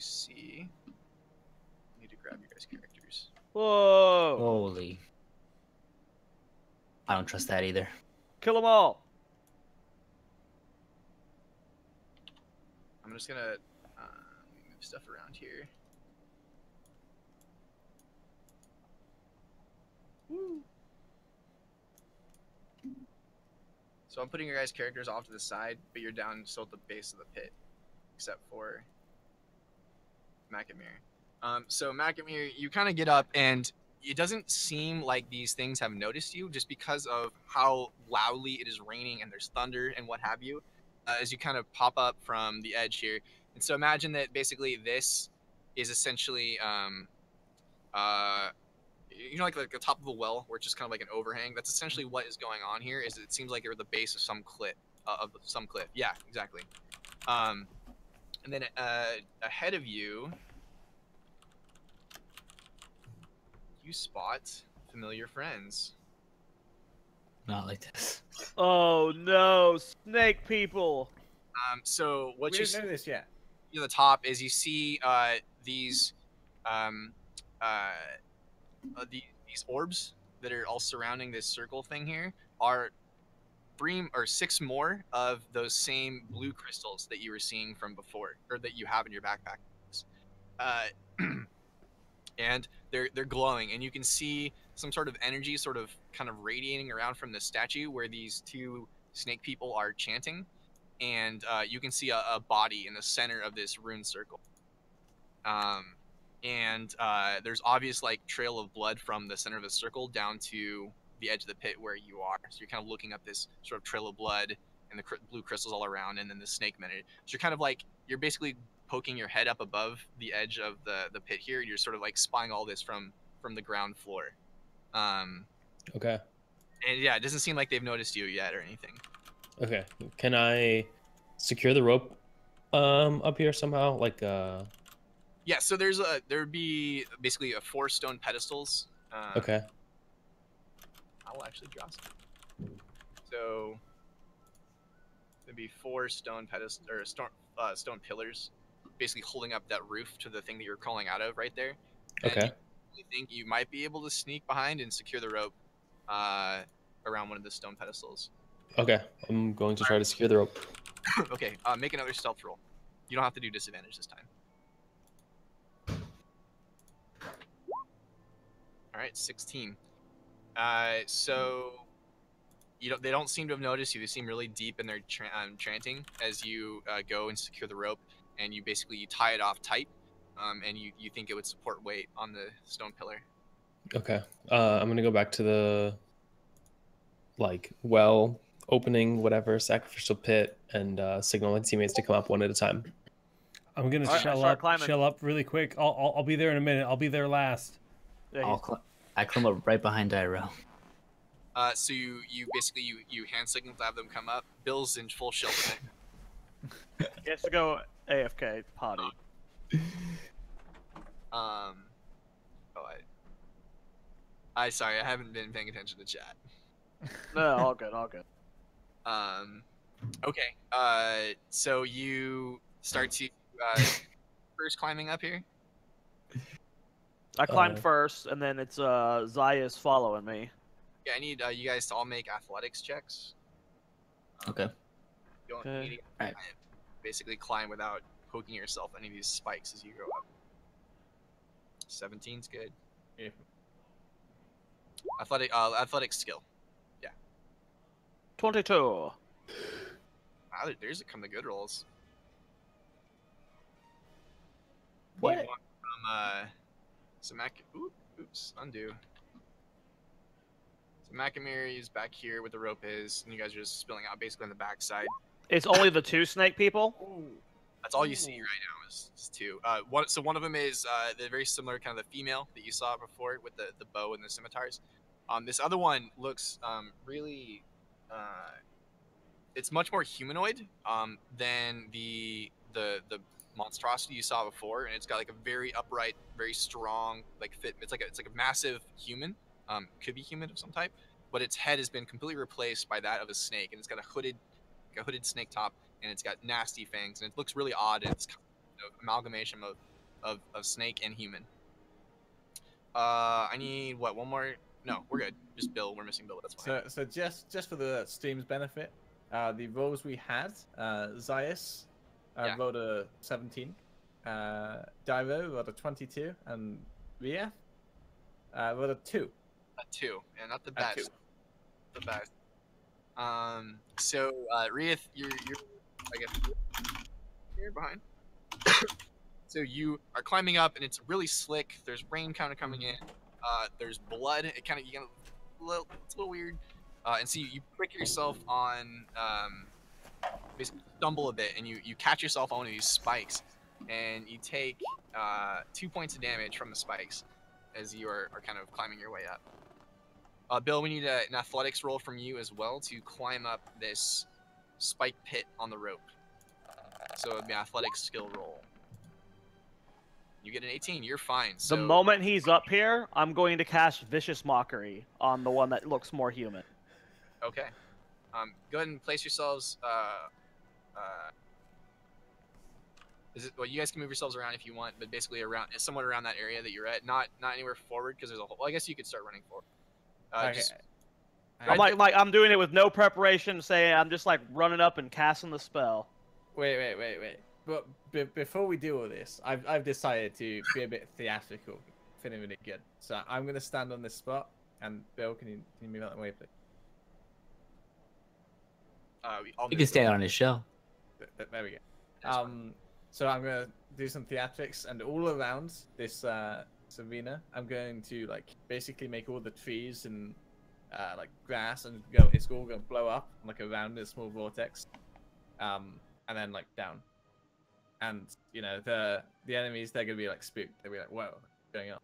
see. I need to grab you guys' characters. Whoa! Holy. I don't trust that either. Kill them all! I'm just gonna move stuff around here. Woo. So I'm putting your guys' characters off to the side, but you're down still at the base of the pit, except for Macamere. So Macamere, you kind of get up, and it doesn't seem like these things have noticed you, just because of how loudly it is raining and there's thunder and what have you, as you kind of pop up from the edge here. And so imagine that basically this is essentially, you know, like the top of a well, where it's just kind of like an overhang. That's essentially what is going on here. Is it seems like you're at the base of some cliff, Yeah, exactly. And then ahead of you, you spot familiar friends. Not like this. Oh no, snake people! So what We you didn't know this yet. see at the top is you see these these orbs that are all surrounding this circle thing here are 3 or 6 more of those same blue crystals that you were seeing from before, or that you have in your backpack. And they're glowing, and you can see some sort of energy sort of kind of radiating around from the statue where these 2 snake people are chanting, and you can see a body in the center of this rune circle. And there's obvious like trail of blood from the center of the circle down to the edge of the pit where you are. So you're kind of looking up this sort of trail of blood and the blue crystals all around, and then the snake minute. So you're kind of like, you're basically poking your head up above the edge of the pit here. You're sort of like spying all this from the ground floor. Okay. And yeah, it doesn't seem like they've noticed you yet or anything. Okay. Can I secure the rope up here somehow? Like Yeah, so there'd be basically 4 stone pedestals. Okay. I will actually draw some. So there'd be 4 stone pedestals or stone pillars, basically holding up that roof to the thing that you're crawling out of right there. And Okay. you think you might be able to sneak behind and secure the rope around one of the stone pedestals. Okay. I'm going to try to secure the rope. Okay, make another stealth roll. You don't have to do disadvantage this time. All right, 16. So they don't seem to have noticed you. They seem really deep in their chanting as you go and secure the rope, and you tie it off tight, and you think it would support weight on the stone pillar. Okay. I'm gonna go back to the well opening, whatever, sacrificial pit, and signal my teammates to come up one at a time. I'm gonna shell up really quick. I'll be there in a minute. I'll be there last. Yeah, I climb up right behind Iro. So you hand signal to have them come up. Bill's in full shelter. he has to go AFK potty. Sorry, I haven't been paying attention to chat. No, all good, all good. Okay. So you start to first climbing up here. I climbed first, and then it's Zoya's following me. Yeah, I need you guys to all make athletics checks. Okay. You don't Okay. need to Alright. basically climb without poking yourself any of these spikes as you go up. 17's good. Yeah. Athletic skill. 22. Wow, there's come the good rolls. What? You want from oops, undo. So Macamere is back here where the rope is, and you guys are just spilling out basically on the backside. It's only the 2 snake people? That's all you see right now is 2. One of them is the very similar kind of the female that you saw before with the bow and the scimitars. This other one looks really, it's much more humanoid than the monstrosity you saw before, and it's got like a very upright, very strong fit. It's like a massive human, could be human of some type, but its head has been completely replaced by that of a snake, and it's got a hooded snake top, and it's got nasty fangs, and it looks really odd. And it's of amalgamation of snake and human. I need what? One more? No, we're good. Just Bill. We're missing Bill. That's fine. So just for the stream's benefit, the rolls we had, Zaius rolled a 17, Dyro rolled a 22, and Ria rolled a 2. A 2, and not the best. The best. So Ria, you're I guess you're behind. So you are climbing up, and it's really slick. There's rain kind of coming in. There's blood. It's a little weird. And so you prick yourself on, basically stumble a bit, and you catch yourself on one of these spikes, and you take 2 points of damage from the spikes as you are kind of climbing your way up. Bill, we need an athletics roll from you as well to climb up this spike pit on the rope. So it'd be an athletics skill roll. You get an 18. You're fine. So... The moment he's up here, I'm going to cast Vicious Mockery on the one that looks more human. Okay. Go ahead and place yourselves. Well, you guys can move yourselves around if you want, but basically somewhat around that area that you're at. Not anywhere forward because there's a whole. Well, I guess you could start running forward. Okay. I'm doing it with no preparation. Saying I'm just like running up and casting the spell. Wait. But before we do all this, I've decided to be a bit theatrical, feeling really good. So I'm gonna stand on this spot, and Bill, can you move out the way, please? You can stand on his shell. There we go. So I'm gonna do some theatrics, and all around this arena, I'm going to like basically make all the trees and like grass and it's all gonna blow up like around a small vortex, and then like down. And you know the enemies, they're gonna be like spooked. They'll be like, "Whoa, what's going on?"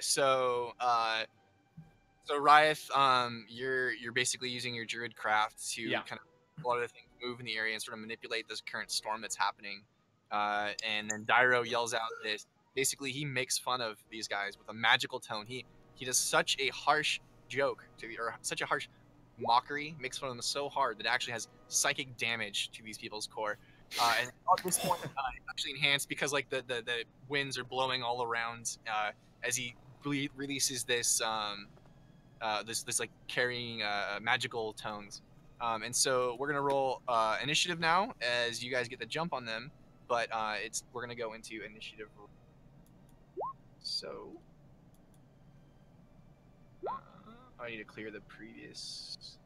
So Riot, you're basically using your druid craft to kind of a lot of the things move in the area and sort of manipulate this current storm that's happening. And then Dyro yells out this. Basically, he makes fun of these guys with a magical tone. He does such a harsh joke or such a harsh mockery, makes fun of them so hard that it actually has psychic damage to these people's core. And at this point, it's actually enhanced because like the winds are blowing all around as he releases this this like carrying magical tones. And so we're gonna roll initiative now as you guys get the jump on them, but we're gonna go into initiative. So I need to clear the previous.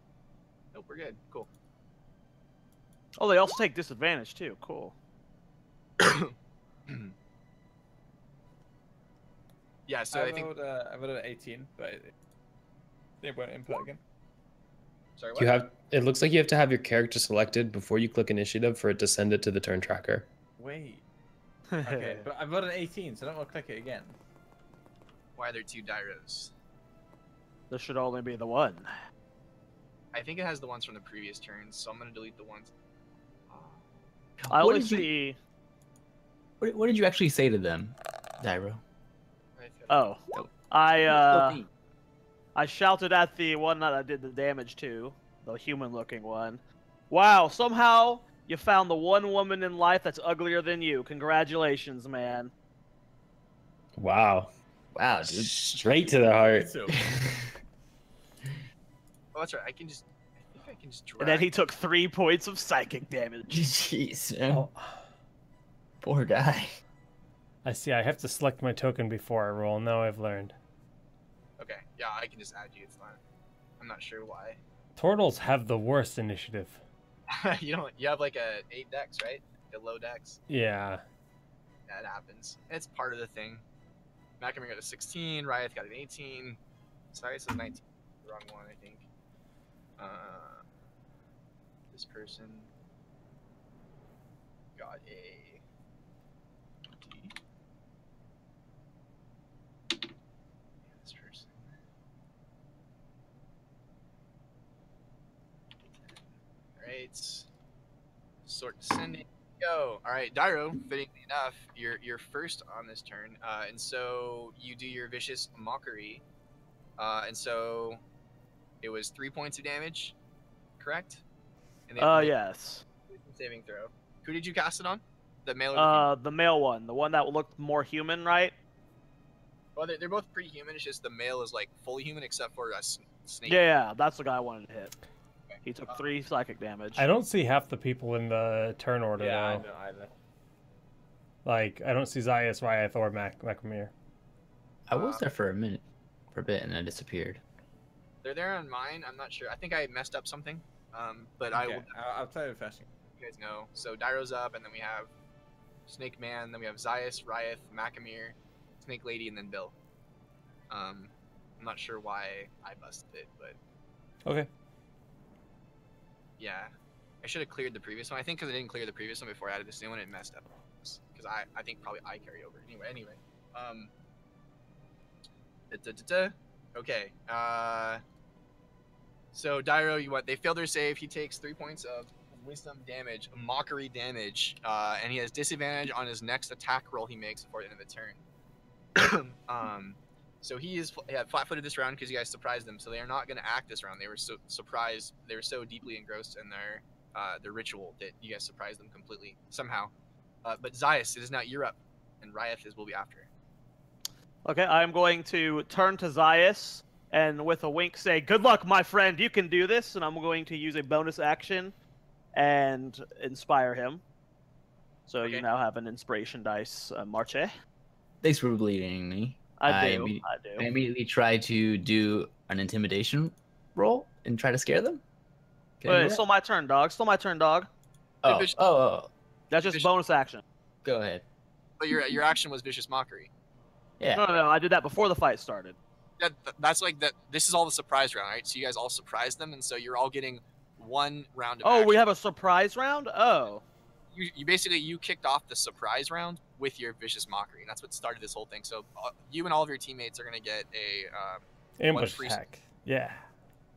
Nope, we're good. Cool. Oh, they also take disadvantage too. Cool. Yeah, so I think I rolled an 18, but it won't input again. Sorry, what? It looks like you have to have your character selected before you click initiative for it to send it to the turn tracker. Wait. Okay, but I rolled an 18, so I don't want to click it again. Why are there 2 Dyros? There should only be the one. I think it has the ones from the previous turns, so I'm gonna delete the ones. I only see. What did you actually say to them, Dyro? Oh, I shouted at the one that I did the damage to, the human-looking one. Wow, somehow you found the one woman in life that's uglier than you. Congratulations, man. Wow, dude. Straight to the heart. Oh, that's right. I think I can just drag. And then he took 3 points of psychic damage. Jeez, man. Poor guy. I see. I have to select my token before I roll. Now I've learned. Okay, yeah, I can just add you. It's fine. I'm not sure why. Turtles have the worst initiative. You have like a 8 dex, right? A low dex. Yeah. That happens. It's part of the thing. Macamir got a 16. Riot got an 18. Sorry, this is 19. The wrong one, I think. This person got a 20. This person. Alright. Sort descending. Go. Alright, Dyro, fittingly enough, you're first on this turn. And so you do your vicious mockery. And so it was 3 points of damage, correct? And Yes. Saving throw. Who did you cast it on? The male. Or the male one, the one that looked more human, right? well, they're both pretty human. It's just the male is like fully human except for a snake. Yeah, that's the guy I wanted to hit. He took 3 psychic damage. I don't see half the people in the turn order, Yeah, I though. don't either. Like, I don't see Zayas, Ryeth, or Macamir. I was there for a bit, and I disappeared. They're there on mine. I'm not sure. I think I messed up something. But Okay, I'll tell you first. You guys know. So Dairo's up, and then we have Snake Man, then we have Zayas, Ryeth, Macamir, Snake Lady, and then Bill. I'm not sure why I busted it, but Okay. yeah. I should have cleared the previous one. I think because I didn't clear the previous one before I added this new one, it messed up. Because I think probably I carry over. Anyway. Okay. So Dairo, they failed their save. He takes 3 points of wisdom damage, mockery damage, and he has disadvantage on his next attack roll he makes before the end of the turn. So he is flat-footed this round because you guys surprised them. So they are not going to act this round. They were so surprised. They were so deeply engrossed in their ritual that you guys surprised them completely somehow. But Zayas, it is now you're up, and Ryeth will be after. Okay, I'm going to turn to Zayas and with a wink say, "Good luck, my friend. You can do this." And I'm going to use a bonus action and inspire him. So Okay. you now have an inspiration dice, Marche. Thanks for bleeding me. I do. I immediately try to do an intimidation roll and try to scare them. Wait, still my turn, dog. Still my turn, dog. Oh. That's just bonus action. Go ahead. But your action was vicious mockery. Yeah. No, I did that before the fight started. That's like that. This is all the surprise round, right? So you guys all surprised them, and so you're all getting 1 round of action. We have a surprise round? Oh. You basically kicked off the surprise round with your vicious mockery, and that's what started this whole thing. So you and all of your teammates are gonna get a ambush attack. Yeah.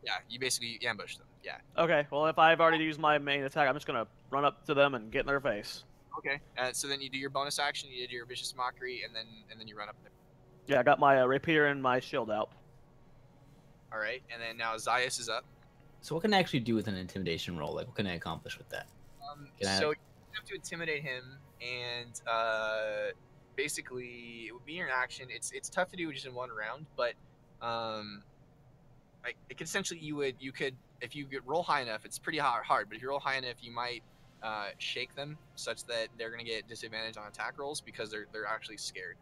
Yeah, you basically ambush them. Yeah. Okay, well if I've already used my main attack, I'm just gonna run up to them and get in their face. Okay. So then you do your bonus action, you did your vicious mockery, and then you run up there. Yeah, I got my rapier and my shield out. All right, and then now Zayas is up. So what can I actually do with an intimidation roll? Like, what can I accomplish with that? So you have to intimidate him, and basically it would be your action. It's tough to do just in 1 round, but like essentially you could if you roll high enough, it's pretty hard. But if you roll high enough, you might shake them such that they're gonna get disadvantage on attack rolls because they're actually scared.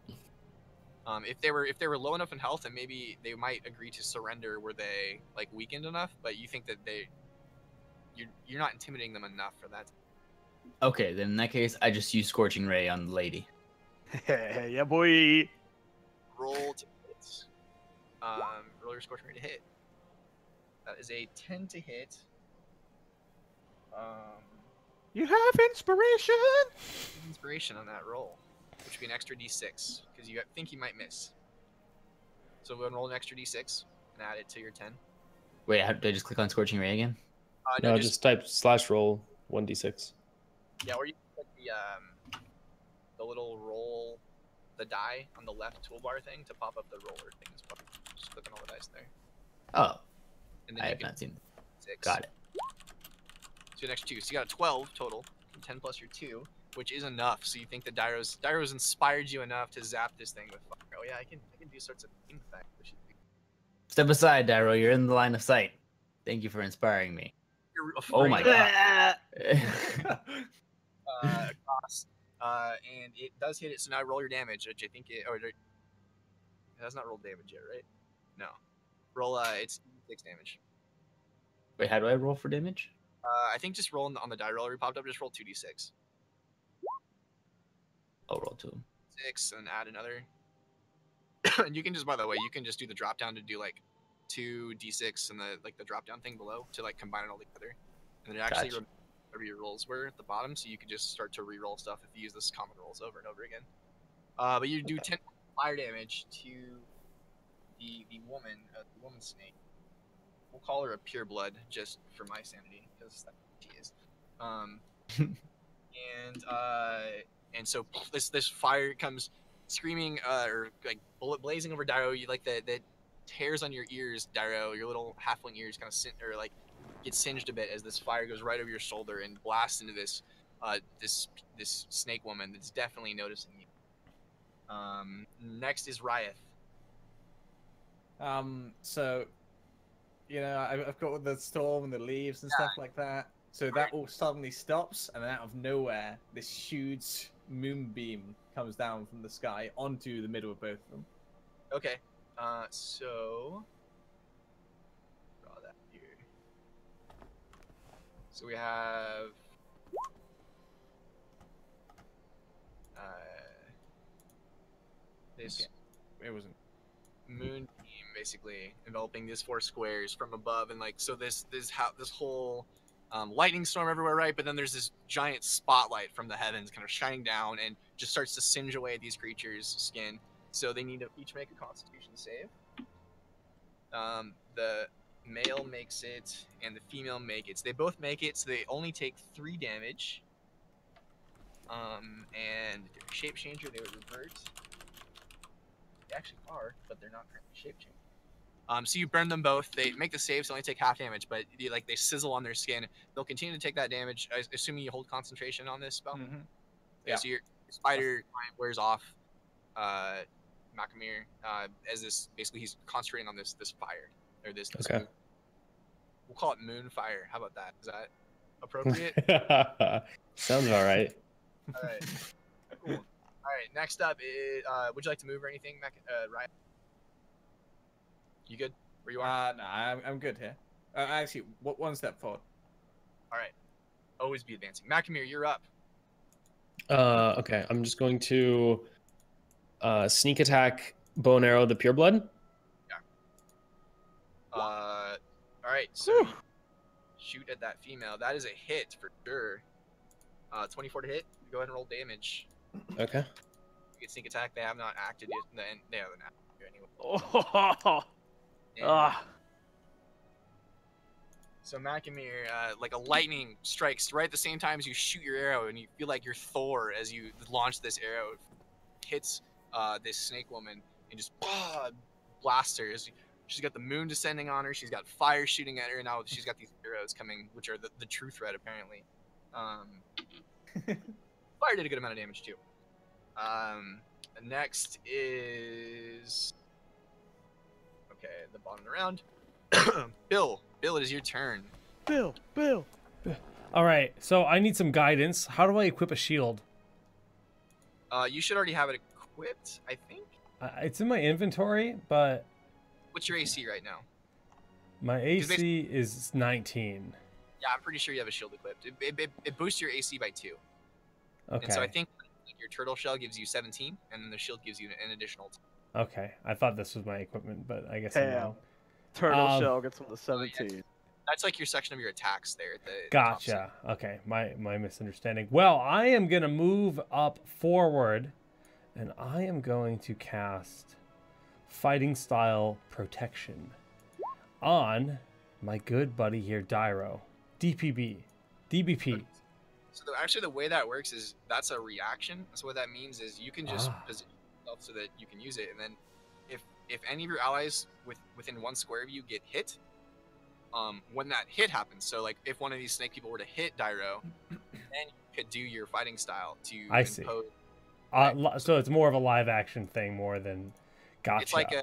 If they were low enough in health, then maybe they might agree to surrender were they like weakened enough. But you think that you're not intimidating them enough for that. Okay, then in that case, I just use Scorching Ray on the lady. Yeah, boy. Roll to hit. Roll your Scorching Ray to hit. That is a 10 to hit. You have inspiration. Inspiration on that roll, which would be an extra d6 because you think you might miss. So we'll roll an extra d6 and add it to your 10. Wait, do I just click on Scorching Ray again? No, just type /roll 1d6. Yeah, or you can click the little roll the die on the left toolbar thing to pop up the roller thing as well. Just click on all the dice there. Oh, And then I you have can not seen. 6. Got it. So an extra 2. So you got a 12 total. 10 plus your 2, which is enough. So you think that Dairo's inspired you enough to zap this thing with fire. Oh yeah, I can do sorts of things with that. Step aside, Dairo. You're in the line of sight. Thank you for inspiring me. Oh my god. Across, and it does hit it. So now roll your damage, which I think it has not rolled damage yet, right? No. Roll. It's 6 damage. Wait, how do I roll for damage? I think just roll on the die roller we popped up. Just roll 2d6. I'll roll 2. 6 and add another. And you can just, by the way, you can just do the drop down to do like 2d6 and the drop down thing below to like combine it all together. And then it actually whatever your rolls were at the bottom, so you could just start to re-roll stuff if you use this common rolls over and over again. But you do 10 fire damage to the woman snake. We'll call her a pure blood just for my sanity, because that's what she is. And so this fire comes screaming or like bullet blazing over Dairo. You like the hairs on your ears, Dairo, your little halfling ears kind of get singed a bit as this fire goes right over your shoulder and blasts into this this snake woman that's definitely noticing you. Next is Ryeth. So, you know, I've got the storm and the leaves and stuff like that. So that all suddenly stops, and then out of nowhere, this huge moonbeam comes down from the sky onto the middle of both of them. Okay. So draw that here. So we have this. Okay. It wasn't moon beam basically enveloping these 4 squares from above, and like so this whole lightning storm everywhere, right? But then there's this giant spotlight from the heavens kind of shining down and just starts to singe away at these creatures' skin. So they need to each make a Constitution save. The male makes it and the female make it. So they both make it, so they only take 3 damage. And if they're a shape changer, they would revert. They actually are, but they're not currently shape changing. So you burn them both. They make the saves, only take half damage, but they sizzle on their skin. They'll continue to take that damage, assuming you hold concentration on this spell. Mm-hmm. Yeah. So your spider wears off. Macamir, as this basically he's concentrating on this fire or this. Okay. Moon. We'll call it moon fire. How about that? Is that appropriate? Sounds all right. All right. Cool. All right. Next up is. Would you like to move or anything, Ryan? You good? Where you are? No, I'm good here. Actually, one step forward. All right. Always be advancing. Macamir, you're up. Okay. I'm just going to sneak attack bow and arrow the pureblood. Yeah. All right. So you shoot at that female. That is a hit for sure. 24 to hit. Go ahead and roll damage. Okay. You get sneak attack. They have not acted yet. Then they haven't acted anyway. So Macamir, like a lightning strikes right at the same time as you shoot your arrow, and you feel like you're Thor as you launch this arrow. It hits this snake woman and just blasts her. She's got the moon descending on her. She's got fire shooting at her. And now she's got these arrows coming, which are the true threat apparently. Fire did a good amount of damage too. Next is the bottom of the round. Bill, it is your turn. Bill. All right, so I need some guidance. How do I equip a shield? You should already have it equipped, I think. It's in my inventory, but what's your AC right now? My AC is 19. Yeah, I'm pretty sure you have a shield equipped. It boosts your AC by 2. Okay. And so I think your turtle shell gives you 17, and then the shield gives you an additional 10. Okay, I thought this was my equipment, but I guess I'm wrong. Turtle shell gets from the 17. That's like your section of your attacks there. Gotcha. Okay, my misunderstanding. Well, I am going to move up forward, and I am going to cast Fighting Style Protection on my good buddy here, Dyro. DBP. So actually the way that works is that's a reaction. So what that means is you can just position yourself so that you can use it, and then if any of your allies within 1 square of you get hit, when that hit happens, so like if one of these snake people were to hit Dyro, then you could do your fighting style to impose. So it's more of a live action thing more than gotcha. It's like I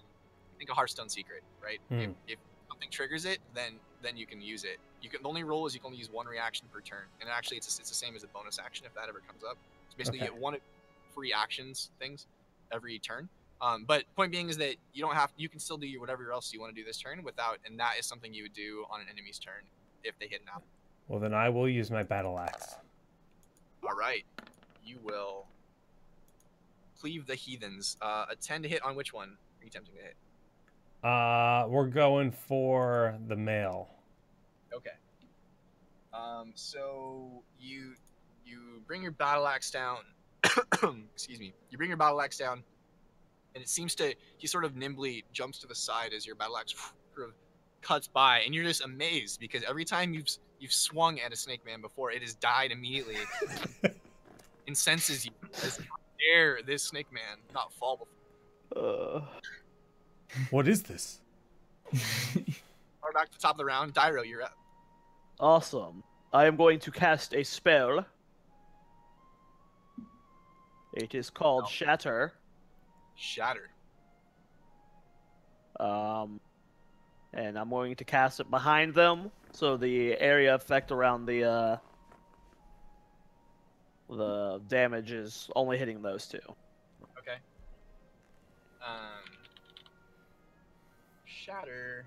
think a Hearthstone secret, right? If something triggers it, then you can use it. The only rule is you can only use 1 reaction per turn, and actually it's the same as a bonus action if that ever comes up. So basically you get 1 free actions things every turn. But point being is that you can still do whatever else you want to do this turn and that is something you would do on an enemy's turn if they hit an ally. Well, then I will use my battle axe. All right, you will cleave the heathens. A 10 to hit on which one are you attempting to hit? We're going for the male. Okay. So you bring your battle axe down. Excuse me. You bring your battle axe down. And it seems he sort of nimbly jumps to the side as your battle axe sort of cuts by, and you're just amazed because every time you've swung at a snake man before, it has died immediately. Incenses you. How dare this snake man not fall before? What is this? We're back to the top of the round. Dyro, you're up. Awesome. I am going to cast a spell It is called Shatter. Shatter. And I'm going to cast it behind them, so the area effect around the damage is only hitting those two. Okay. Shatter.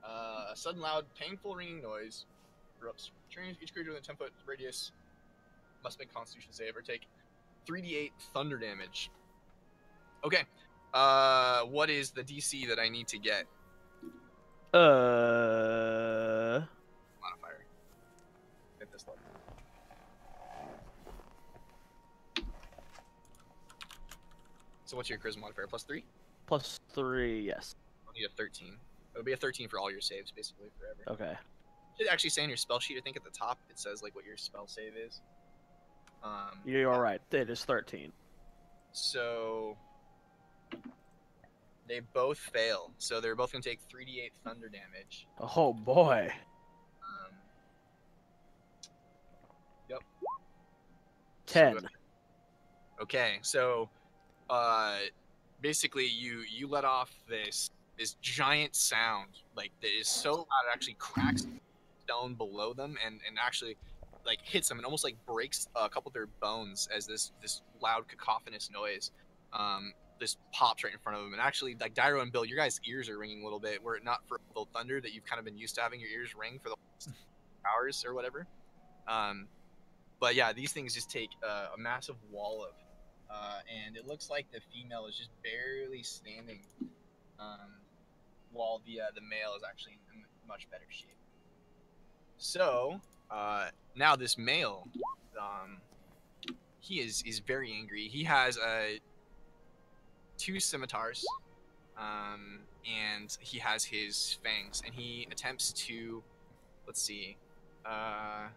A sudden, loud, painful ringing noise erupts. Each creature within a 10-foot radius must make Constitution save or take 3d8 thunder damage. Okay. What is the DC that I need to get? Modifier. At this level. So what's your charisma modifier? +3? +3, yes. I'll need a 13. It'll be a 13 for all your saves, basically, forever. Okay. It should actually say in your spell sheet, I think at the top, it says like what your spell save is. You're right. It is 13. So they both fail. So they're both going to take 3d8 thunder damage. Oh, boy. Yep. 10. Okay, so basically you let off this giant sound, like that is so loud it actually cracks stone below them and actually like hits them and almost like breaks a couple of their bones as this loud cacophonous noise this pops right in front of them. And actually, like Dyro and Bill, your guys' ears are ringing a little bit, were it not for the thunder that you've kind of been used to having your ears ring for the last hours or whatever. But yeah, these things just take a massive wallop, and it looks like the female is just barely standing, while the male is actually in much better shape. So now this male, he is very angry. He has 2 scimitars, and he has his fangs, and he attempts to, let's see, I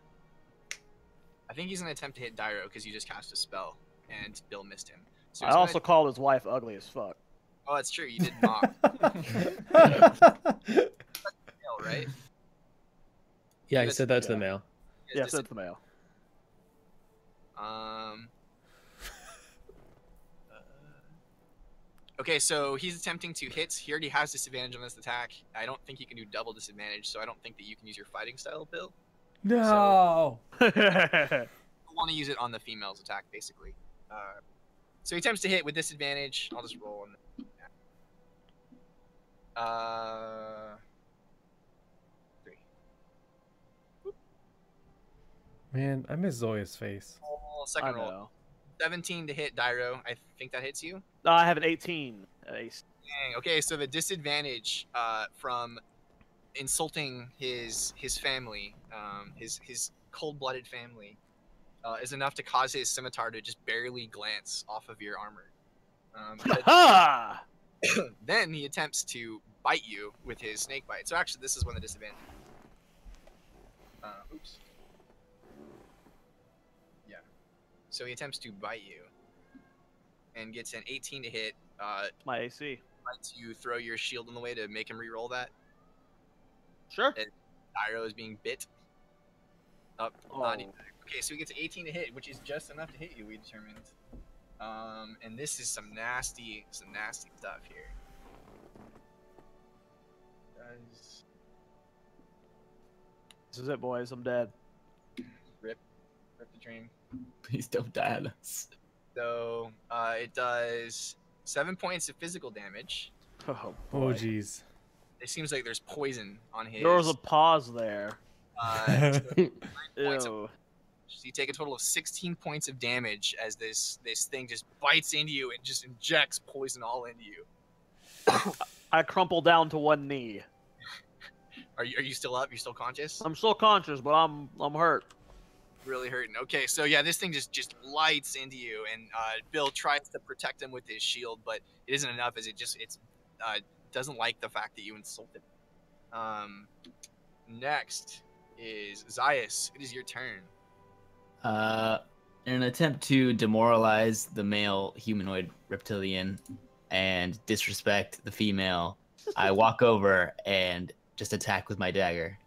think he's gonna attempt to hit Dyro because he just cast a spell, and Bill missed him. So I also called his wife ugly as fuck. Oh, that's true. You did mock. Right? Yeah, he said that to the male. Yeah, that's the male. Okay, so he's attempting to hit. He already has disadvantage on this attack. I don't think he can do double disadvantage, so I don't think that you can use your fighting style, Bill. No. So, I want to use it on the female's attack, basically. So he attempts to hit with disadvantage. I'll just roll. And 3. Man, I miss Zoya's face. Second roll. 17 to hit Dyro. I think that hits you. No, I have an 18. Ace. Dang. Okay, so the disadvantage from insulting his family, his cold-blooded family, is enough to cause his scimitar to just barely glance off of your armor. Then he attempts to bite you with his snake bite. So actually, this is one of the disadvantages. Oops. Yeah. So he attempts to bite you, and gets an 18 to hit. My AC. Lets you throw your shield in the way to make him re-roll that. Sure. And Dyro is being bit. Up. Okay, so he gets an 18 to hit, which is just enough to hit you. We determined. And this is some nasty stuff here. This is it, boys. I'm dead. Rip the dream. Please don't die on us. So it does 7 points of physical damage. Oh, jeez. It seems like there's poison on his. There was a pause there. 9 points of, so you take a total of 16 points of damage as this thing just bites into you and just injects poison all into you. I crumple down to one knee. Are you still up? You're still conscious? I'm still conscious, but I'm hurt. Really hurting. Okay, so yeah, this thing just lights into you, and Bill tries to protect him with his shield, but it isn't enough as it doesn't like the fact that you insulted. Next is Zaius. It is your turn. In an attempt to demoralize the male humanoid reptilian and disrespect the female, I walk over and just attack with my dagger.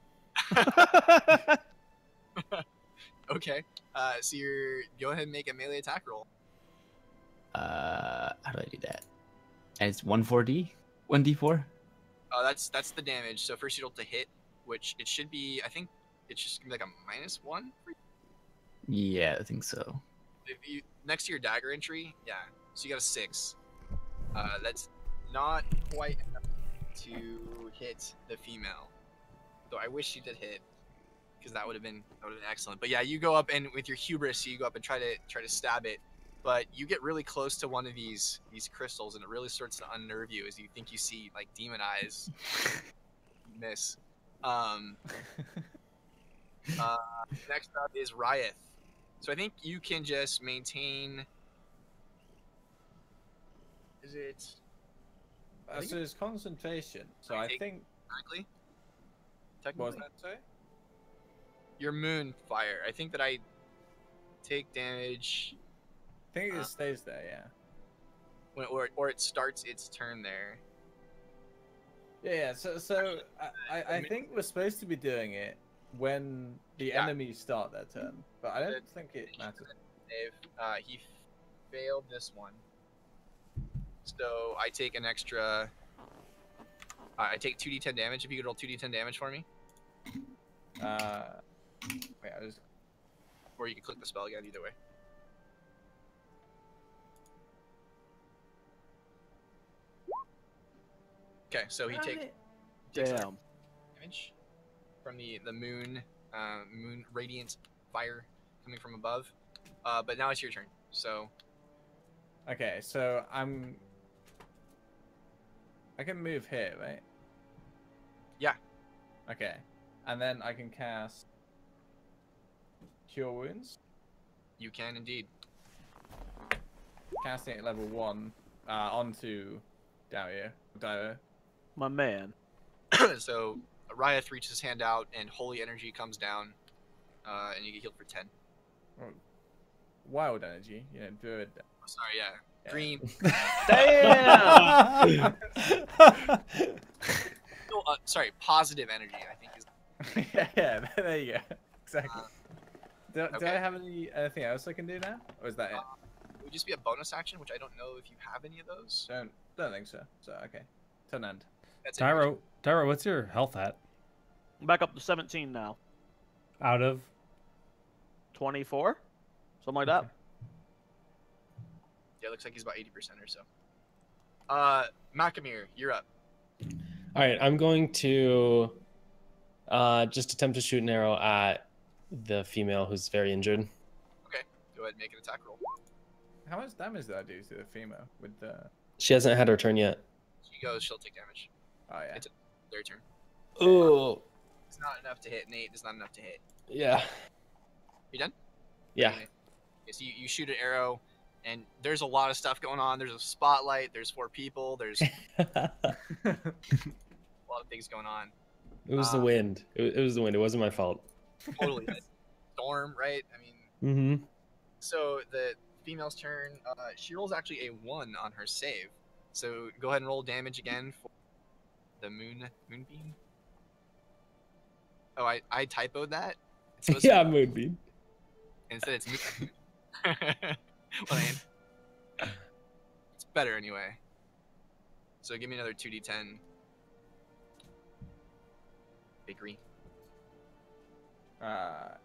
Okay. So go ahead and make a melee attack roll. How do I do that? And it's 1/4D, 1d4. That's the damage. So first you roll to hit, which it should be. I think it's just gonna be like a -1. Yeah, I think so. If you next to your dagger entry, yeah. So you got a 6. That's not quite enough to hit the female. Though I wish you did hit, because that would have been excellent. But yeah, you go up and with your hubris, you go up and try to stab it, but you get really close to one of these crystals, and it really starts to unnerve you as you think you see like demon eyes. Miss. Next up is Ryeth. So I think you can just maintain. Is it? So it's concentration. So I think. Technically. What was that, sorry? Your moon fire. I think that I take damage. I think it stays there, yeah. When, or it starts its turn there. Yeah. So I think we're supposed to be doing it when the enemies start their turn, but I don't think it matters. He failed this one, so I take an extra. I take 2d10 damage. If you could roll 2d10 damage for me. Wait, I just. Or you can click the spell again. Either way. Okay, so he takes damage from the moon radiant fire coming from above. But now it's your turn. So. Okay, so I can move here, right? Yeah. Okay, and then I can cast Cure Wounds. You can indeed. Casting at level 1 onto Dario. My man. So Ryeth reaches his hand out, and holy energy comes down, and you get healed for 10. Wild energy, you know, druid. Oh, sorry, yeah. Green. Damn. Oh, sorry, positive energy. I think is. Yeah, there you go. Exactly. Do I have anything else I can do now, or is that it? It would just be a bonus action, which I don't know if you have any of those. Don't think so. So okay, turn end. That's Tyro, what's your health at? I'm back up to 17 now. Out of 24, something like that. Yeah, it looks like he's about 80% or so. Macamir, you're up. All right, I'm going to just attempt to shoot an arrow at the female who's very injured. Okay, go ahead and make an attack roll. How much damage did I do to the female with the? She hasn't had her turn yet. She goes, she'll take damage. Oh yeah. It's their turn. Oh. It's not enough to hit. Nate, it's not enough to hit. Yeah. You done? Yeah. Okay, so you shoot an arrow, and there's a lot of stuff going on. There's a spotlight. There's 4 people. There's a lot of things going on. It was the wind. It was the wind. It wasn't my fault. Totally. Storm, right? I mean. Mm-hmm. So the female's turn. She rolls actually a 1 on her save. So go ahead and roll damage again for the moonbeam. Oh, I typoed that. It's supposed Yeah, to moonbeam. instead it's moon. Well, it's better anyway. So give me another 2d10. Bakery. Yeah.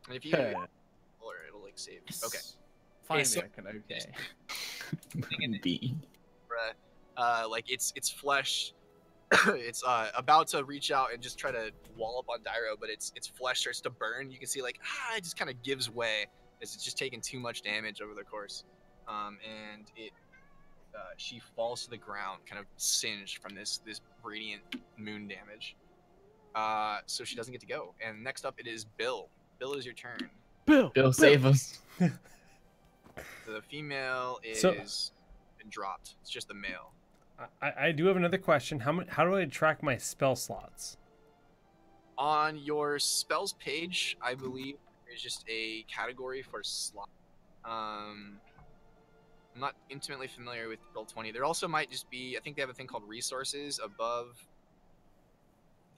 And if you or it'll like save. Okay. Finally, so- I can okay. Bean. Like its flesh. It's about to reach out and just try to wall up on Dairo, but its flesh starts to burn. You can see like it just kind of gives way as it's just taking too much damage over the course, and she falls to the ground, kind of singed from this radiant moon damage. So she doesn't get to go. And next up, it is Bill. Bill, is your turn. Bill, save us. The female is been dropped. It's just the male. I do have another question. How do I track my spell slots? On your spells page, I believe there's just a category for slot. I'm not intimately familiar with Roll20. There also might just be, I think they have a thing called resources above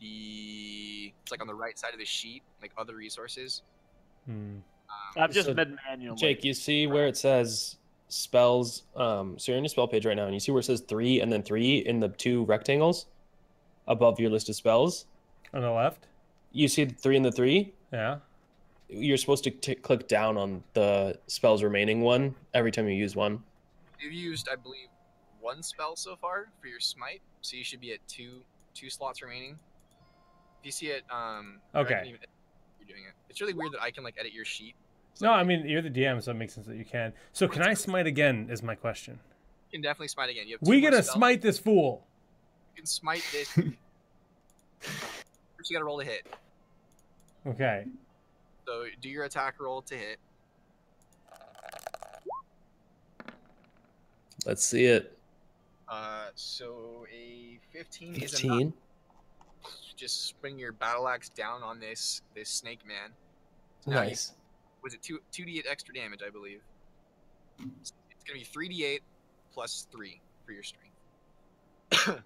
it's like on the right side of the sheet, like other resources. I've just So, been manually. Jake, you see where it says spells? So you're in your spell page right now, and you see where it says 3 and then 3 in the 2 rectangles above your list of spells. On the left? You see the 3 and the 3? Yeah. You're supposed to click down on the spell's remaining one every time you use one. You've used, I believe, 1 spell so far for your smite, so you should be at two slots remaining. If you see it, Okay. You're doing it. It's really weird that I can like edit your sheet. No, I mean, you're the DM, so it makes sense that you can. So can I smite again is my question. You can definitely smite again. You have We more gotta spells. smite this fool. You can smite this. First, you gotta roll to hit. Okay. So do your attack roll to hit. Let's see it. So a 15 is 15. enough. Just bring your battle axe down on this snake man. So now Nice. was it 2d8 extra damage, I believe? So it's gonna be 3d8 plus 3 for your strength.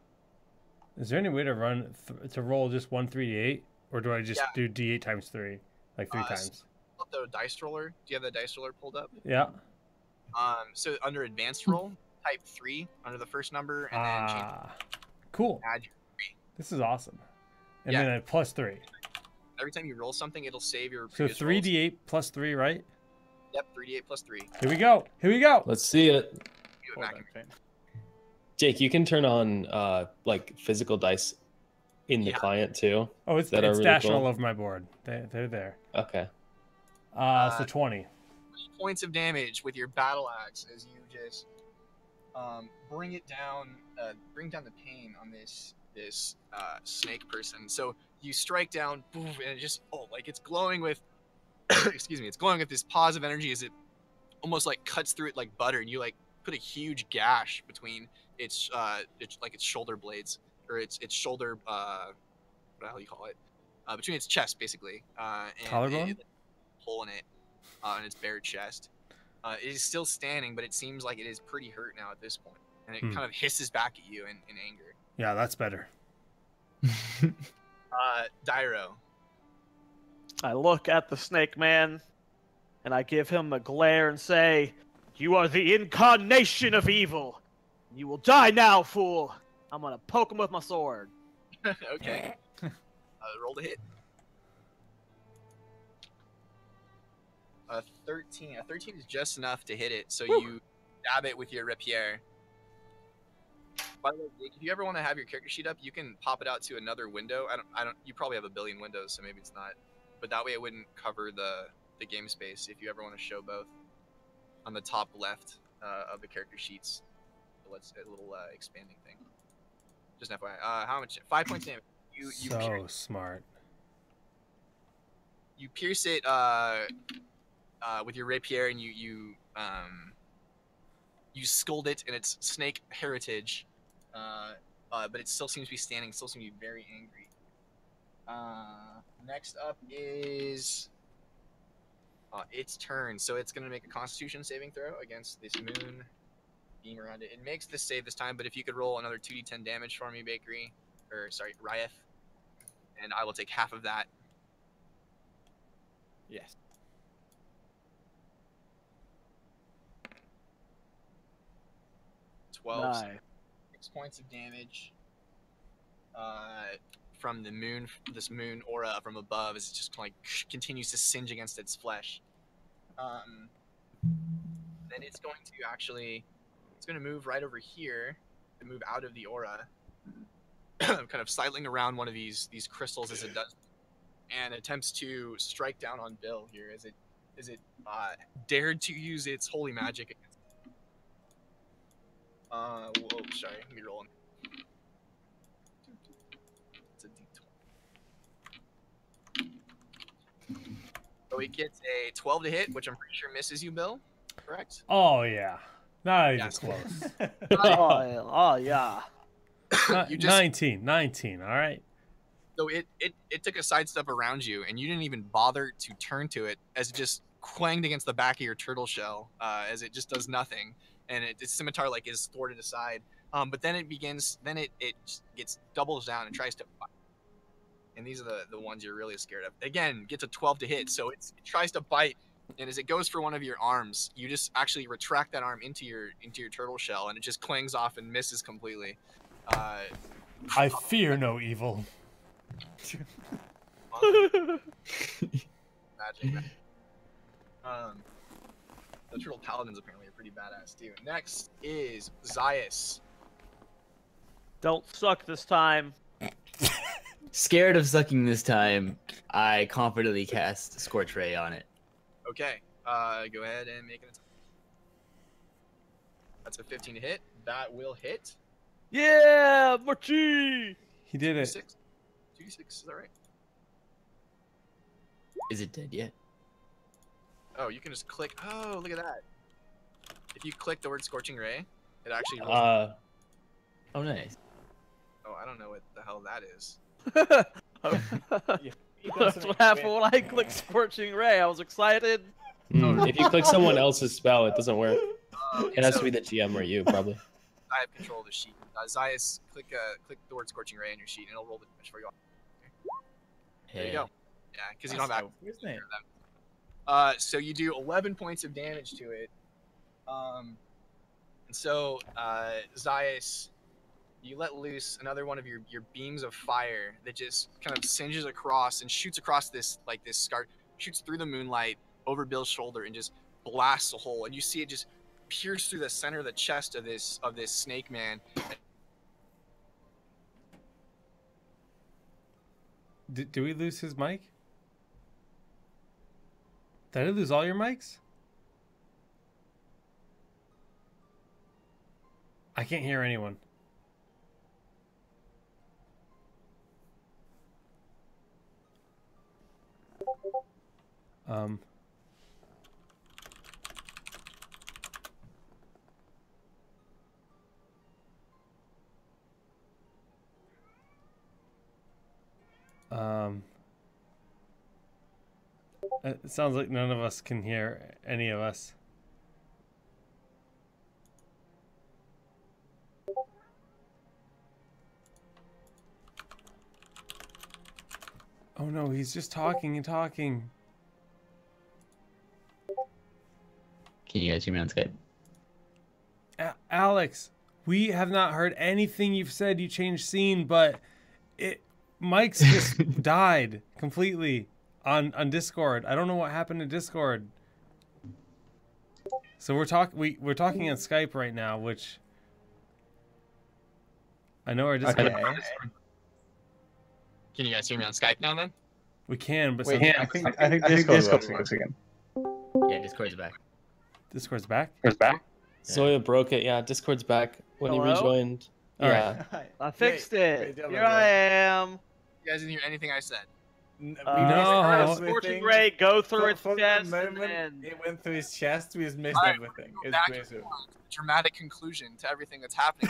Is there any way to run to roll just 1 3d8, or do I just Yeah. do d8 times 3, like 3 times? Pull up the dice roller. Do you have the dice roller pulled up? Yeah. So under advanced roll, type 3 under the first number, and then change Cool. add your This is awesome. And Yeah. then a plus 3. every time you roll something, it'll save your So previous rolls. 3d8 plus 3, right? Yep, 3d8 plus 3. Here we go. Here we go. Let's see it. Do it, Hold Mac. on, Train. Jake, you can turn on like physical dice in the Yeah. client too. Oh, it's That are really dashed cool. all over my board. They're there. Okay. So 20. 3 points of damage with your battle axe as you just bring it down, bring down the pain on this snake person. So you strike down, boom, and it just like it's glowing with, excuse me, it's glowing with this positive energy as it almost like cuts through it like butter, and you like put a huge gash between its shoulder blades or its shoulder what the hell you call it, between its chest basically, and Collarbone? hole in it, in its bare chest. It is still standing, but it seems like it is pretty hurt now at this point, and it kind of hisses back at you in anger. Yeah, that's better. Dyro. I look at the snake man, and I give him a glare and say, "You are the incarnation of evil. You will die now, fool." I'm gonna poke him with my sword. Okay. Roll to hit. 13. A 13 is just enough to hit it, so you stab it with your rapier. By the way, Jake, if you ever want to have your character sheet up, you can pop it out to another window. I don't. You probably have a billion windows, so maybe it's not. But that way, it wouldn't cover the game space. If you ever want to show both, on the top left of the character sheets, let's a little expanding thing. Just an FYI. How much? 5 points damage. You So smart. you pierce it with your rapier, and you scold it in its snake heritage, but it still seems to be standing. Still seems to be very angry. Next up is its turn, so it's gonna make a Constitution saving throw against this moon beam around it. It makes this save this time, but if you could roll another 2d10 damage for me, Ryeth, and I will take half of that. Yes. Nice. 6 points of damage from the moon, this moon aura from above, as it just like continues to singe against its flesh. Then it's going to move right over here to move out of the aura, kind of sidling around one of these crystals as it does, and attempts to strike down on Bill here as it dared to use its holy magic against. Whoa, sorry, let me roll in. It's a d20. So he gets a 12 to hit, which I'm pretty sure misses you, Bill. Correct? Oh yeah. Not even Yes. close. Oh yeah. You just- 19, all right. So it took a sidestep around you, and you didn't even bother to turn to it, as it just clanged against the back of your turtle shell, as it just does nothing, and its scimitar like is thwarted aside. But then it gets doubles down and tries to bite. And these are the ones you're really scared of. Again, gets a 12 to hit, so it tries to bite, And as it goes for one of your arms, you just actually retract that arm into your turtle shell, and it just clings off and misses completely. I fear no evil. Magic, man. The turtle paladins apparently are pretty badass too. Next is Zias. Don't suck this time. Scared of sucking this time, I confidently cast Scorch Ray on it. Okay, go ahead and make an attack. That's a 15 to hit. That will hit. Yeah, Marche! He did it. 2d6. 2d6, is that right? Is it dead yet? Oh, you can just click. Oh, look at that. If you click the word Scorching Ray, it actually rolls. Oh, nice. Oh, I don't know what the hell that is. That's what happened when I clicked Scorching Ray. I was excited. If you click someone else's spell, it doesn't work. Okay, It has so to be the GM or you, probably. I have control of the sheet. Zias, click the word Scorching Ray on your sheet, and it'll roll the damage for you. There you go. Yeah, because you don't have access to them. So you do 11 points of damage to it. And so, Zias, you let loose another one of your beams of fire that just kind of singes across and shoots across this scar, shoots through the moonlight over Bill's shoulder and just blasts a hole. And you see it just pierce through the center of the chest of this snake man. Did we lose his mic? Did I lose all your mics? I can't hear anyone. It sounds like none of us can hear any of us. Oh no, he's just talking and talking. Can you guys hear me on Skype? Alex, we have not heard anything you've said. You changed scene, but Mike's just died completely on Discord. I don't know what happened to Discord. So we're talking on Skype right now, which I know our Discord. Okay. Can you guys hear me on Skype now then? We can, but I think Discord works again. Yeah, Discord's back. Discord's back? It's back? Zoya broke it. Yeah, Discord's back when he Hello? rejoined. All Yeah. I fixed it. Great job, Here I am. You guys didn't hear anything I said. No. Scorching Ray, go through its For the chest, and moment, then... it went through his chest. We just missed Alright, everything. Go It's back great. to the dramatic conclusion to everything that's happening.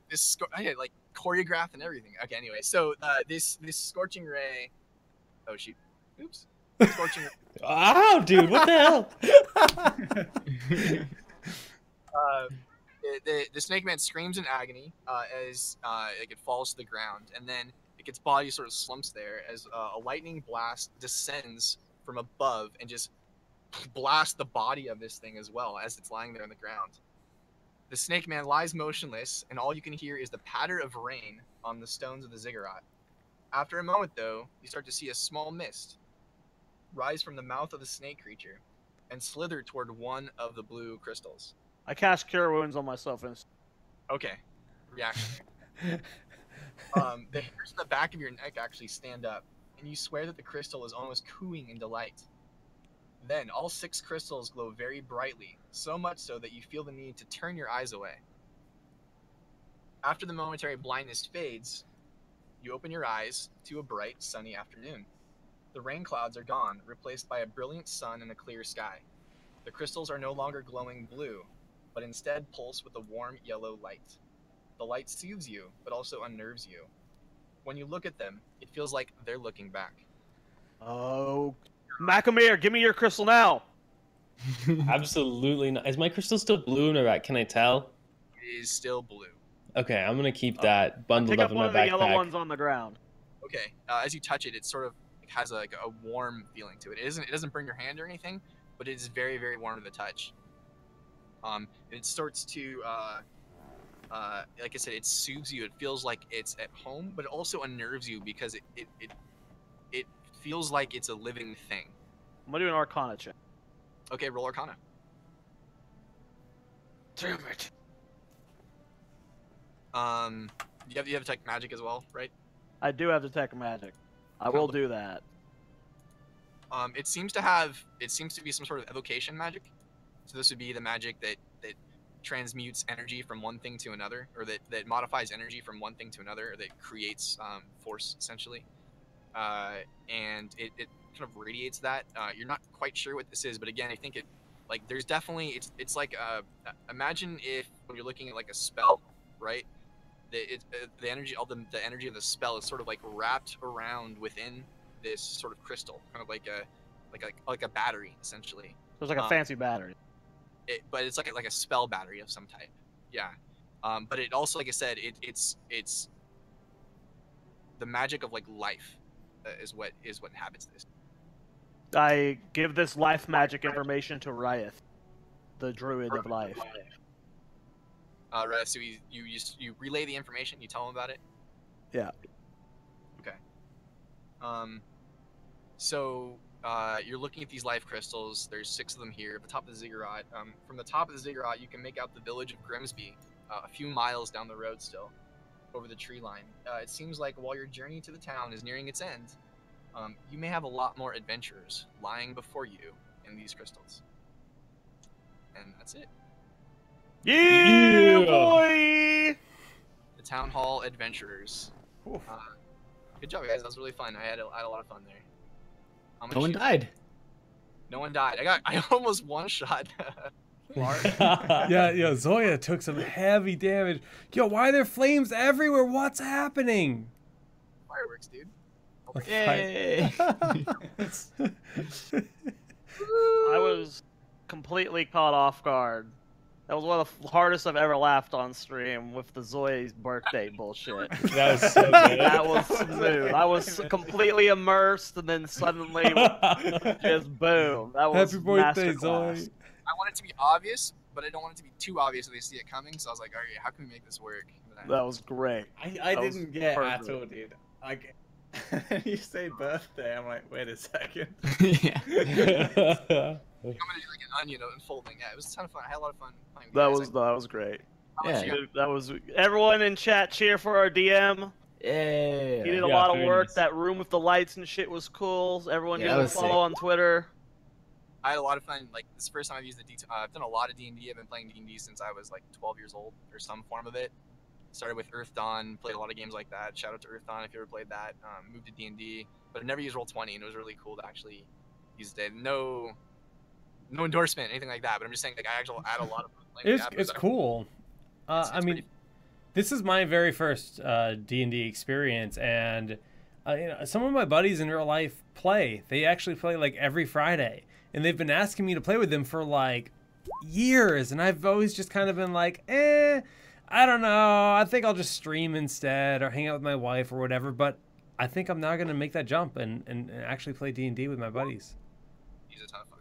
This like choreographed and everything. Okay, anyway, so this Scorching Ray. Oh shoot! Oops. Scorching. Ow, dude! What the hell? The snake man screams in agony as it falls to the ground, and then its body sort of slumps there as a lightning blast descends from above and just blasts the body of this thing as well as it's lying there on the ground. The snake man lies motionless, and all you can hear is the patter of rain on the stones of the ziggurat. After a moment, though, you start to see a small mist rise from the mouth of the snake creature and slither toward one of the blue crystals. I cast Cure Wounds on myself. Okay. Reaction. The hairs on the back of your neck actually stand up, and you swear that the crystal is almost cooing in delight. Then, all 6 crystals glow very brightly, so much so that you feel the need to turn your eyes away. After the momentary blindness fades, you open your eyes to a bright, sunny afternoon. The rain clouds are gone, replaced by a brilliant sun and a clear sky. The crystals are no longer glowing blue, but instead pulse with a warm yellow light. The light soothes you, but also unnerves you. When you look at them, it feels like they're looking back. Oh, Macamere, give me your crystal now. Absolutely not. Is my crystal still blue or red? Can I tell? It is still blue. Okay, I'm gonna keep that bundled Pick up up in one my of the yellow backpack. ones on the ground. Okay, as you touch it, it kind has like a warm feeling to it. It doesn't burn your hand or anything, but it is very, very warm to the touch. And it starts to like I said, it soothes you. It feels like it's at home, but it also unnerves you because it feels like it's a living thing. I'm gonna do an Arcana check. Okay, roll Arcana. Damn it. You have detect magic as well, right? I do have detect magic. I will do that. It seems to be some sort of evocation magic. So this would be the magic that transmutes energy from one thing to another, or that modifies energy from one thing to another, or that creates force essentially. And it kind of radiates that. You're not quite sure what this is, but again, I think it like there's definitely it's like imagine if when you're looking at like a spell, right? The energy, the energy of the spell is sort of like wrapped around within this sort of crystal, kind of like a battery essentially. So it's like a fancy battery. But it's like a spell battery of some type. Yeah. But it also, like I said, it's the magic of like life is what inhabits this. I give this life magic information to Ryeth, the druid of life. Right. So you relay the information. You tell him about it. Yeah. Okay. So you're looking at these life crystals. There's 6 of them here at the top of the ziggurat. From the top of the ziggurat, you can make out the village of Grimsby, a few miles down the road still, over the tree line. It seems like while your journey to the town is nearing its end, you may have a lot more adventures lying before you in these crystals. And that's it. Yeah, boy! The Town Hall Adventurers. Good job, guys. That was really fun. I had a lot of fun there. No one died. No one died. I almost one-shot Marche. Yeah, Zoia took some heavy damage. Yo, why are there flames everywhere? What's happening? Fireworks, dude. Yay! I was completely caught off guard. That was one of the hardest I've ever laughed on stream with the Zoi's birthday bullshit. That was so good. That was smooth. I was completely immersed, and then suddenly, just boom. That was Happy birthday, masterclass. Zoe. I want it to be obvious, but I don't want it to be too obvious so they see it coming. So I was like, all right, how can we make this work? That was great. I That was didn't get perfect. at all, dude. Like, you say birthday, I'm like, wait a second. Yeah. I'm gonna do like an onion unfolding. Yeah, it was a ton of fun. I had a lot of fun playing with That you was guys. great. How about Yeah. you? That was everyone in chat cheer for our DM. Yeah. He did a Yeah, lot of very work. nice. That room with the lights and shit was cool. Everyone Yeah, give that him a was follow sick. on Twitter. I had a lot of fun. Like this is the first time I've used the I've done a lot of D&D. I've been playing D&D since I was like 12 years old, or some form of it. Started with Earth Dawn, played a lot of games like that. Shout out to Earth Dawn if you ever played that. Moved to D&D, but I've never used Roll20, and it was really cool to actually use it. No endorsement, anything like that. But I'm just saying, like I actually had a lot of fun playing with that, It's but cool. it's I mean, pretty- this is my very first D&D experience, and some of my buddies in real life play. They actually play like every Friday, and they've been asking me to play with them for like years, and I've always just kind of been like, I don't know. I think I'll just stream instead or hang out with my wife or whatever. But I think I'm now going to make that jump and actually play D&D with my buddies. It's a ton of fun.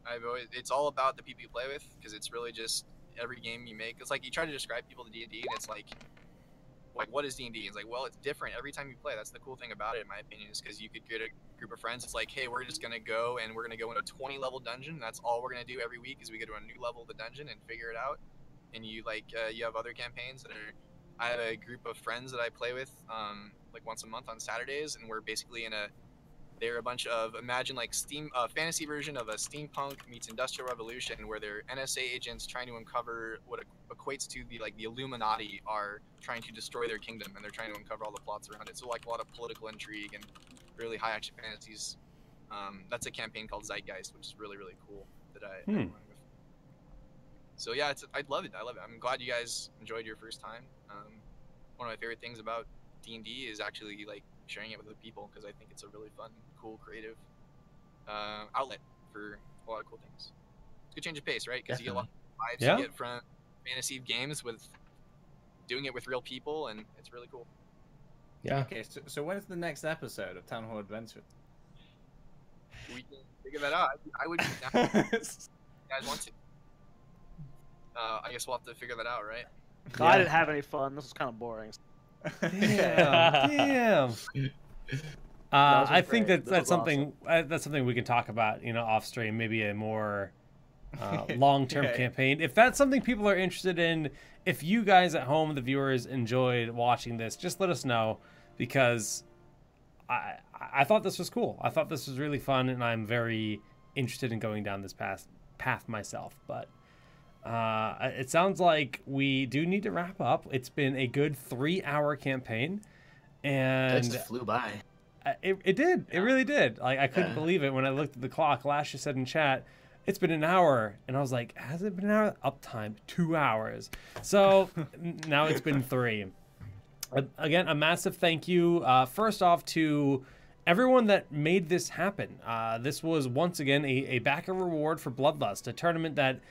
I've always, it's all about the people you play with, because it's really just every game you make. It's like you try to describe people to D&D, and it's like what is D&D? It's like, well, it's different every time you play. That's the cool thing about it, in my opinion, is because you could get a group of friends. It's like, hey, we're just gonna go and we're gonna go into a 20-level dungeon. That's all we're gonna do every week is we go to a new level of the dungeon and figure it out. And you you have other campaigns that are. I have a group of friends that I play with like once a month on Saturdays, and we're basically they're a bunch of, imagine like fantasy version of a steampunk meets industrial revolution, where they're NSA agents trying to uncover what equates to the Illuminati are trying to destroy their kingdom, and they're trying to uncover all the plots around it. So like a lot of political intrigue and really high action fantasies. That's a campaign called Zeitgeist, which is really, really cool that I run with. So yeah, I love it. I'm glad you guys enjoyed your first time. One of my favorite things about D&D is actually like sharing it with other people, because I think it's a really fun, cool, creative outlet for a lot of cool things. It's a good change of pace, right? Because you get a lot of vibes Yeah. you get from fantasy games with doing it with real people, and it's really cool. Yeah. Okay, so when's the next episode of Town Hall Adventure? We can figure that out. I would be down if you guys want to. I guess we'll have to figure that out, right? I didn't have any fun. This was kind of boring. Damn. I think that's something awesome. That's something we can talk about, off stream. Maybe a more long-term campaign. If that's something people are interested in, if you guys at home, the viewers, enjoyed watching this, just let us know, because I thought this was cool. I thought this was really fun, and I'm very interested in going down this path myself. But it sounds like we do need to wrap up. It's been a good 3-hour campaign, and That just flew by. It did. It really did. Like, I couldn't believe it when I looked at the clock. Lash just said in chat, it's been an hour. And I was like, has it been an hour? Uptime, 2 hours. So now it's been 3. Again, a massive thank you, first off, to everyone that made this happen. This was, once again, a backer reward for Bloodlust, a tournament that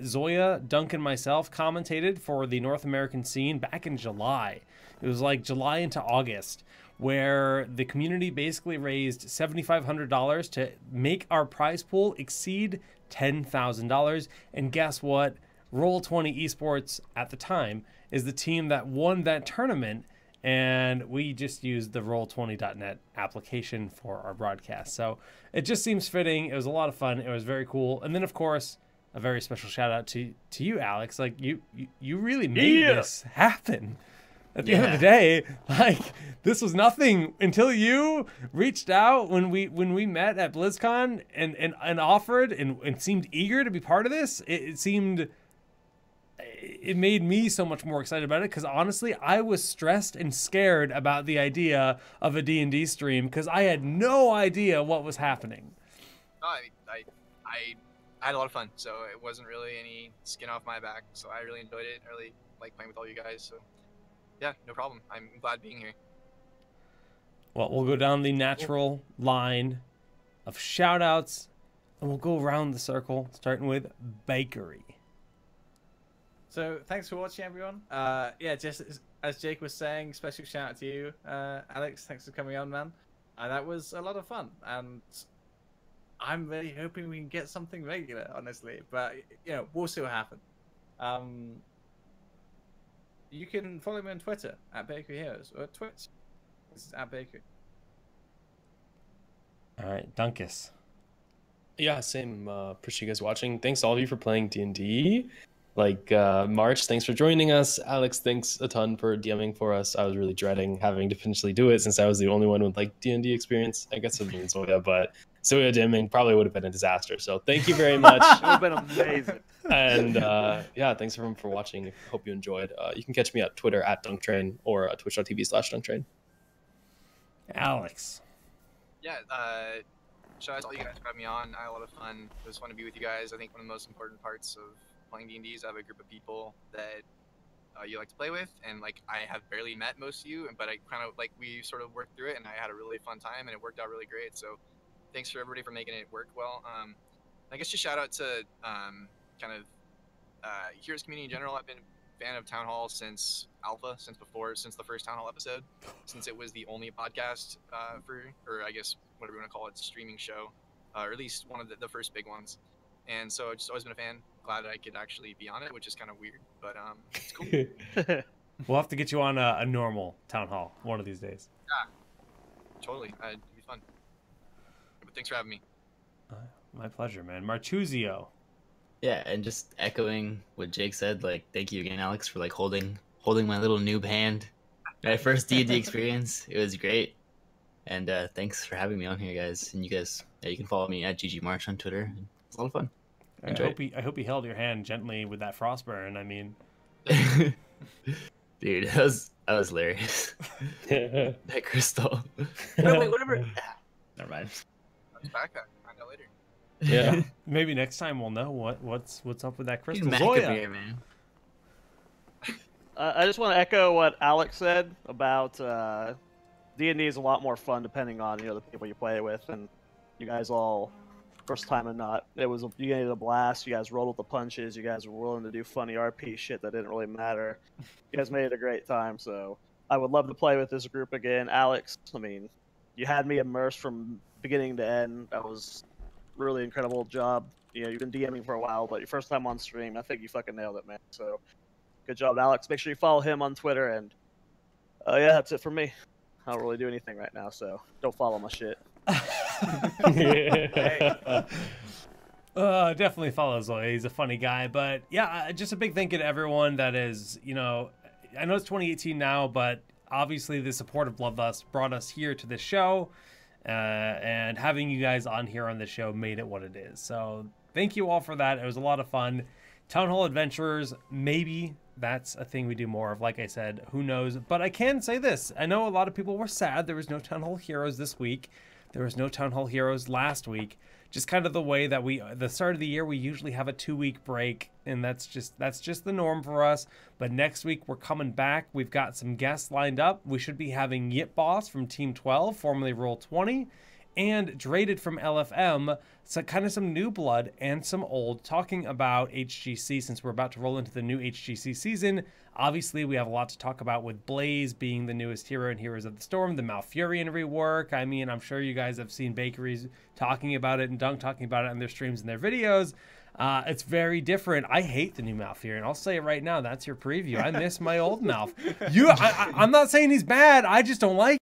Zoia, Dunk, and myself commentated for the North American scene back in July. It was like July into August, where the community basically raised $7,500 to make our prize pool exceed $10,000. And guess what? Roll20 Esports at the time is the team that won that tournament, and we just used the Roll20.net application for our broadcast. So it just seems fitting. It was a lot of fun. It was very cool. And then, of course, a very special shout out to you, Alex. Like, you really made this happen. At the end of the day, like, this was nothing until you reached out when we met at BlizzCon and offered and seemed eager to be part of this. It made me so much more excited about it, because honestly, I was stressed and scared about the idea of a D&D stream, because I had no idea what was happening. I had a lot of fun, so it wasn't really any skin off my back. So I really enjoyed it. I really like playing with all you guys. So yeah, no problem. I'm glad being here. Well, we'll go down the natural line of shout outs, and we'll go around the circle, starting with Bakery. So thanks for watching, everyone. Yeah, just as Jake was saying, special shout out to you, Alex. Thanks for coming on, man. That was a lot of fun, and I'm really hoping we can get something regular, honestly. But we'll see what happens. You can follow me on Twitter at Bakery Heroes, or Twitch. This is at Bakery. All right, Dunkus. Yeah, same. Appreciate you guys watching. Thanks to all of you for playing D&D. Like, Marche, thanks for joining us. Alex, thanks a ton for DMing for us. I was really dreading having to potentially do it, since I was the only one with like D&D experience. I guess other than Zoia, but Zoia DMing probably would have been a disaster. So thank you very much. It would have been amazing. And yeah, thanks everyone for watching. Hope you enjoyed. You can catch me at Twitter at Dunktrain, or twitch.tv/Dunktrain. Alex. Yeah, shout out to all you guys for having me on. I had a lot of fun. It was fun to be with you guys. I think one of the most important parts of playing D&D is I have a group of people that you like to play with, and like I have barely met most of you, but I kind of like we sort of worked through it, and I had a really fun time, and it worked out really great. So thanks for everybody for making it work well. I guess just shout out to kind of Heroes community in general. I've been a fan of Town Hall since Alpha, since the first Town Hall episode, since it was the only podcast or I guess whatever you want to call it, streaming show, or at least one of the first big ones. And so I've just always been a fan. Glad I could actually be on it, which is kind of weird, but it's cool. We'll have to get you on a normal Town Hall one of these days. Yeah, totally. It'd be fun. But thanks for having me. My pleasure, man. Marchuzio. Yeah, and just echoing what Jake said, like, thank you again, Alex, for like holding my little noob hand. My first D&D experience, it was great. And thanks for having me on here, guys. And you guys, you can follow me at GG Marche on Twitter. It's a lot of fun. I hope he held your hand gently with that frostburn. I mean, dude, that was hilarious. That crystal. No, wait, whatever. Never mind. That's backpack. Find out later. Yeah. Maybe next time we'll know what's up with that crystal. Zoia. Here, man. I just want to echo what Alex said about D&D is a lot more fun depending on the people you play with, and you guys all. First time or not, you guys had a blast. You guys rolled with the punches. You guys were willing to do funny RP shit that didn't really matter. You guys made it a great time. So I would love to play with this group again. Alex, I mean, you had me immersed from beginning to end. That was really incredible job. You know, you've been DMing for a while, but your first time on stream, I think you fucking nailed it, man. So, good job, Alex. Make sure you follow him on Twitter, and yeah, that's it for me. I don't really do anything right now, so don't follow my shit. Definitely follow Zoia. He's a funny guy. But yeah, just a big thank you to everyone that is, you know, I know it's 2018 now, but obviously the support of Bloodlust brought us here to this show. And having you guys on here on the show made it what it is. So thank you all for that. It was a lot of fun. Town Hall Adventurers, maybe that's a thing we do more of. Like I said, who knows? But I can say this. I know a lot of people were sad there was no Town Hall Heroes this week. There was no Town Hall Heroes last week. Just kind of the way that the start of the year, we usually have a 2-week break, and that's just the norm for us. But next week we're coming back. We've got some guests lined up. We should be having Yip Boss from Team 12, formerly Roll20, and Draded from LFM, so kind of some new blood and some old, talking about HGC since we're about to roll into the new HGC season. Obviously, we have a lot to talk about with Blaze being the newest hero in Heroes of the Storm, the Malfurion rework. I mean, I'm sure you guys have seen Bakeries talking about it and Dunk talking about it on their streams and their videos. It's very different. I hate the new Malfurion. I'll say it right now. That's your preview. I miss my old Malf. I'm not saying he's bad. I just don't like